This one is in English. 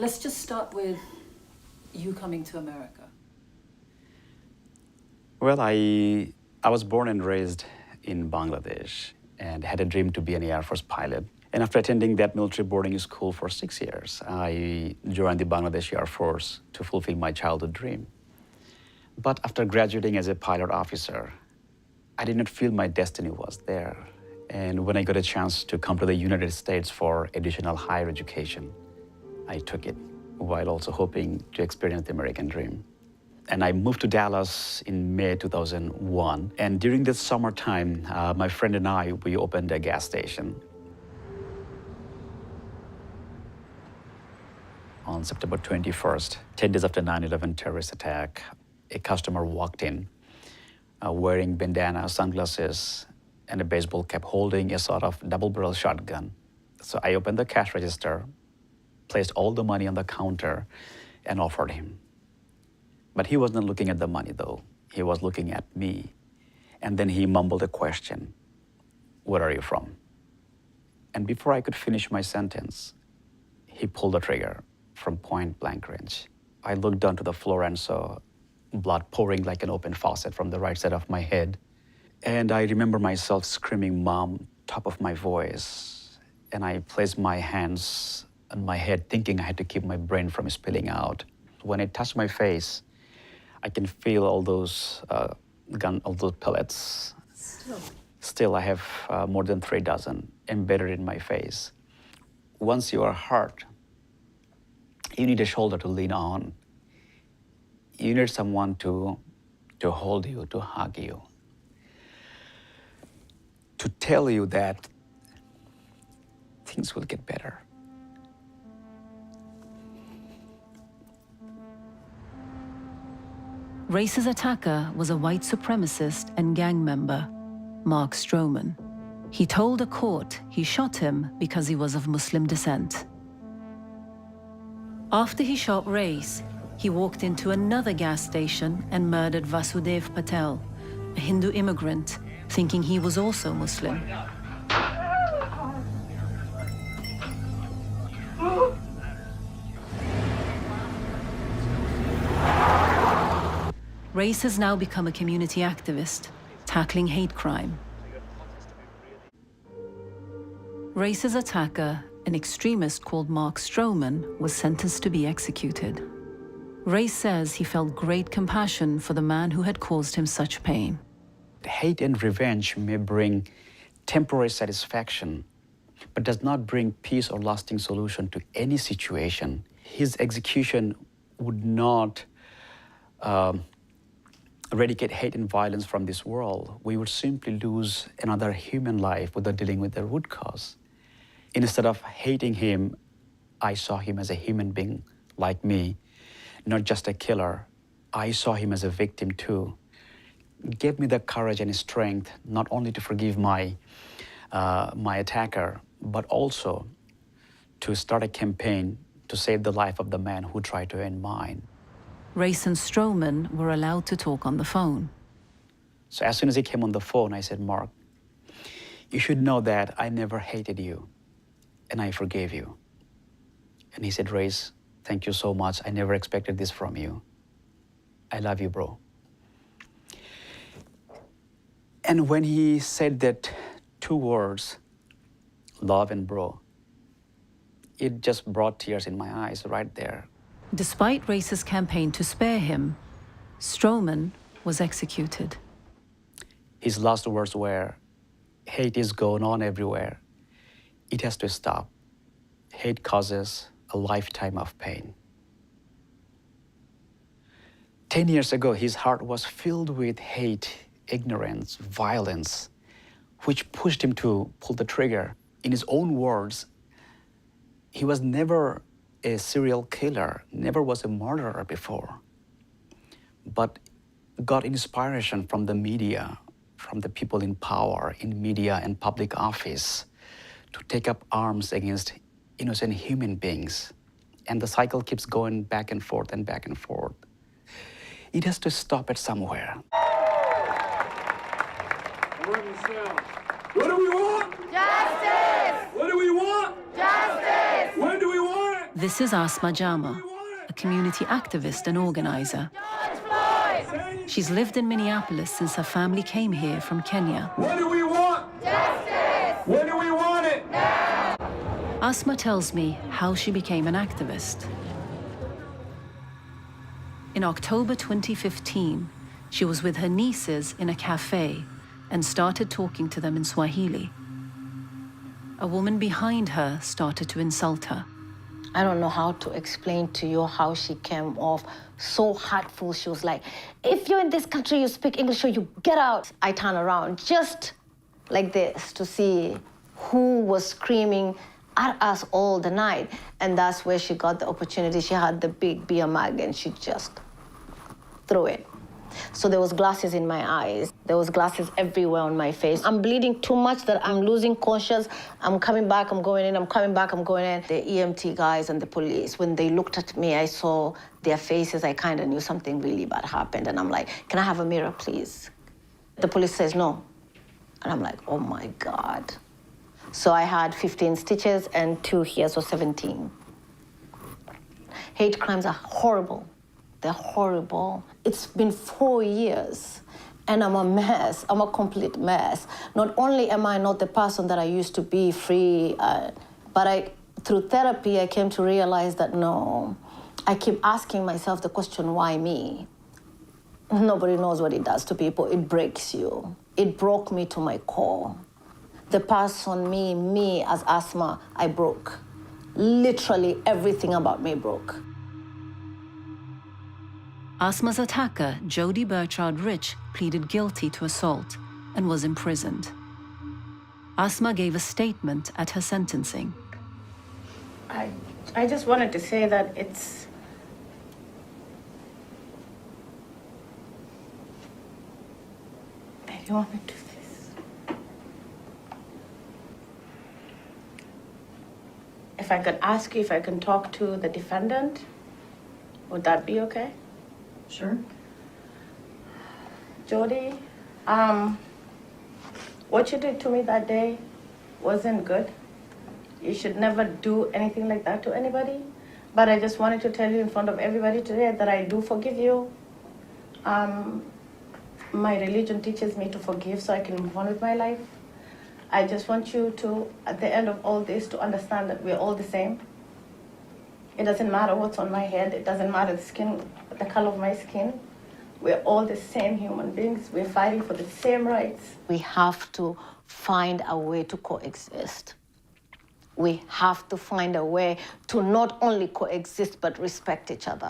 Let's just start with you coming to America. Well, I was born and raised in Bangladesh and had a dream to be an Air Force pilot. And after attending that military boarding school for 6 years, I joined the Bangladesh Air Force to fulfill my childhood dream. But after graduating as a pilot officer, I did not feel my destiny was there. And when I got a chance to come to the United States for additional higher education, I took it, while also hoping to experience the American dream. And I moved to Dallas in May 2001. And during this summertime, my friend and I, we opened a gas station. On September 21st, 10 days after 9/11 terrorist attack, a customer walked in wearing bandana, sunglasses, and a baseball cap, holding a sort of double-barrel shotgun. So I opened the cash register, placed all the money on the counter, and offered him. But he was not looking at the money, though. He was looking at me. And then he mumbled a question, "Where are you from?" And before I could finish my sentence, he pulled the trigger from point-blank range. I looked down to the floor and saw blood pouring like an open faucet from the right side of my head. And I remember myself screaming, "Mom," top of my voice. And I placed my hands on my head, thinking I had to keep my brain from spilling out. When it touched my face, I can feel all those all those pellets. Still, I have more than 3 dozen embedded in my face. Once you are hurt, you need a shoulder to lean on. You need someone to hold you, to hug you, to tell you that things will get better. Race's attacker was a white supremacist and gang member, Mark Stroman. He told a court he shot him because he was of Muslim descent. After he shot Race, he walked into another gas station and murdered Vasudev Patel, a Hindu immigrant, thinking he was also Muslim. Race has now become a community activist, tackling hate crime. Race's attacker, an extremist called Mark Stroman, was sentenced to be executed. Race says he felt great compassion for the man who had caused him such pain. Hate and revenge may bring temporary satisfaction, but does not bring peace or lasting solution to any situation. His execution would not eradicate hate and violence from this world. We would simply lose another human life without dealing with the root cause. Instead of hating him, I saw him as a human being like me, not just a killer. I saw him as a victim too. It gave me the courage and strength not only to forgive my attacker, but also to start a campaign to save the life of the man who tried to end mine. Race and Stroman were allowed to talk on the phone. So as soon as he came on the phone, I said, "Mark, you should know that I never hated you, and I forgave you." And he said, "Race, thank you so much. I never expected this from you. I love you, bro." And when he said that 2 words, love and bro, it just brought tears in my eyes right there. Despite Race's campaign to spare him, Stroman was executed. His last words were, "Hate is going on everywhere. It has to stop. Hate causes a lifetime of pain." 10 years ago, his heart was filled with hate, ignorance, violence, which pushed him to pull the trigger. In his own words, he was never a serial killer, never was a murderer before, but got inspiration from the media, from the people in power, in media and public office, to take up arms against innocent human beings. And the cycle keeps going back and forth and back and forth. It has to stop it somewhere. What do we want? Justice! What do we want? Justice! When do we want it? This is Asma Jama, a community activist and organizer. She's lived in Minneapolis since her family came here from Kenya. What do we want? Justice! When do we want it? Now! Asma tells me how she became an activist. In October 2015, she was with her nieces in a cafe and started talking to them in Swahili. A woman behind her started to insult her. I don't know how to explain to you how she came off so hurtful. She was like, if you're in this country, you speak English or you get out. I turned around just like this to see who was screaming at us all the night. And that's where she got the opportunity. She had the big beer mug and she just threw it. So there was glasses in my eyes. There was glasses everywhere on my face. I'm bleeding too much that I'm losing conscious. I'm coming back, I'm going in, I'm coming back, I'm going in. The EMT guys and the police, when they looked at me, I saw their faces. I kind of knew something really bad happened. And I'm like, can I have a mirror, please? The police says no. And I'm like, oh my God. So I had 15 stitches and 2 here, so 17. Hate crimes are horrible. They're horrible. It's been 4 years, and I'm a mess. I'm a complete mess. Not only am I not the person that I used to be, free, but through therapy, I came to realize that no, I keep asking myself the question, why me? Nobody knows what it does to people. It breaks you. It broke me to my core. The person, me as Asma, I broke. Literally everything about me broke. Asma's attacker, Jody Burchard Rich, pleaded guilty to assault and was imprisoned. Asma gave a statement at her sentencing. I just wanted to say that it's... I don't want to do this. If I could ask you if I can talk to the defendant, would that be okay? Sure. Jody, what you did to me that day wasn't good. You should never do anything like that to anybody. But I just wanted to tell you in front of everybody today that I do forgive you. My religion teaches me to forgive so I can move on with my life. I just want you to, at the end of all this, to understand that we're all the same. It doesn't matter what's on my head. It doesn't matter the color of my skin. We're all the same human beings. We're fighting for the same rights. We have to find a way to coexist. We have to find a way to not only coexist, but respect each other.